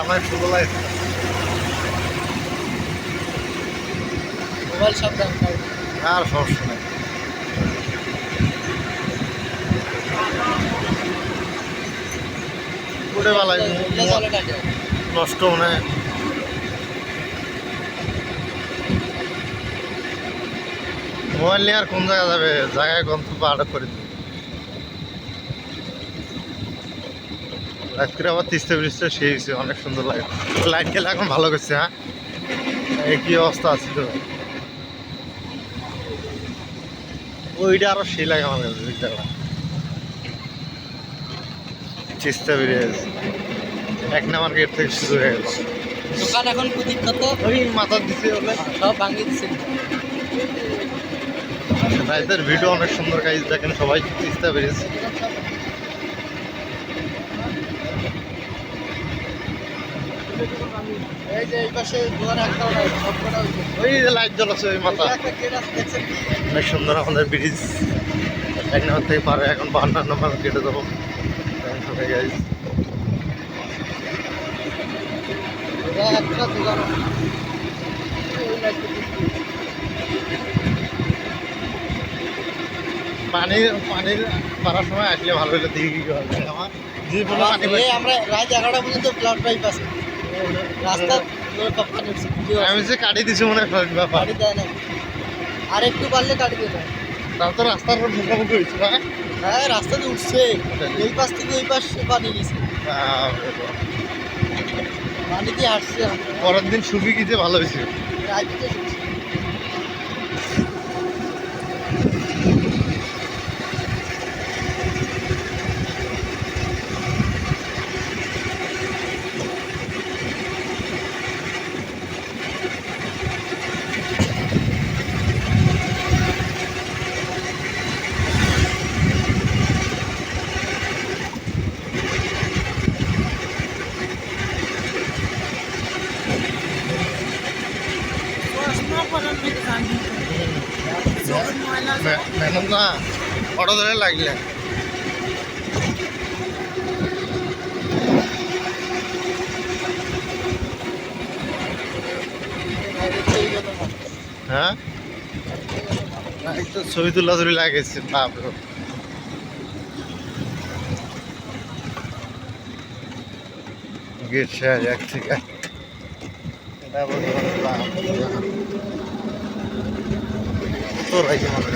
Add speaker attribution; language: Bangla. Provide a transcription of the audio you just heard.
Speaker 1: আমার শুভ লাগে
Speaker 2: মোবাইল সাবধান
Speaker 1: আর সমস্যা নাই। উঠে বেলায় নষ্ট মনে হয়। মোবাইল নিয়ে আর কোন জায়গা যাবে, জায়গায় গন্তব্য আটক করে দিবে। রাত্রে আবার তিস্তা ব্রিজটা সেই হয়েছে, অনেক সুন্দর লাগে। লাইট গেলে এখন ভালো করছে। হ্যাঁ, এই কি অবস্থা আছে তো, ওইটা আরো সেই লাগে আমার কাছে। ওই জায়গাটা তিস্তা ব্রিজ 1 নম্বর গেট থেকে শুরু হয়ে গেল।
Speaker 2: দোকান এখন প্রতীক্ষত
Speaker 1: ওই মাথার দিচ্ছে বলে
Speaker 2: সব ভাঙিয়ে দিচ্ছে।
Speaker 1: রাইতের ভিডিও অনেক সুন্দর গাইজ, দেখেন সবাই তিস্তা ব্রিজ।
Speaker 2: এই যে এই পাশে দোকান একটা সবকটা হয়েছে।
Speaker 1: ওই যে লাইট জ্বলাচ্ছে ওই মাথা,
Speaker 2: একটা গেট আছে দেখছেন কি?
Speaker 1: অনেক সুন্দর আমাদের ব্রিজ। 1 নম্বর থেকে পারে এখন 52 নম্বর কেটে যাবো গাইজ।
Speaker 2: এটা একটা দোকান আছে। ওই লাইটটা দেখছি।
Speaker 1: পানির পারার সময় আসলে ভালো হলে দিকে কি হবে আমার যে কোনো পানি
Speaker 2: এই আমরা রাত 11টা পর্যন্ত ক্লাউড পাইপ আছে রাস্তা পানি উঠছে।
Speaker 1: আমি যে কাটি দিছি মনে হয় ব্যাপার।
Speaker 2: গাড়ি দেয় না আর একটু পারলে কাটি দেবে।
Speaker 1: তাও তো রাস্তার মুখোমুখি হয়েছে না।
Speaker 2: হ্যাঁ রাস্তা তো উঠছে, এই পাশ থেকে ওই পাশ পানি গেছে, পানি দিয়ে হাঁটছে।
Speaker 1: পরের দিন সুবি গিয়েছে, ভালো হয়েছে।
Speaker 2: রাইতে
Speaker 1: ম্যাডাম না অটো ধরে লাগলে হ্যাঁ, এই তো ছবি তুলা ধরে লাগেছে। বাপরে গেট শেয়ার এক থেকে তো রাইতে মনে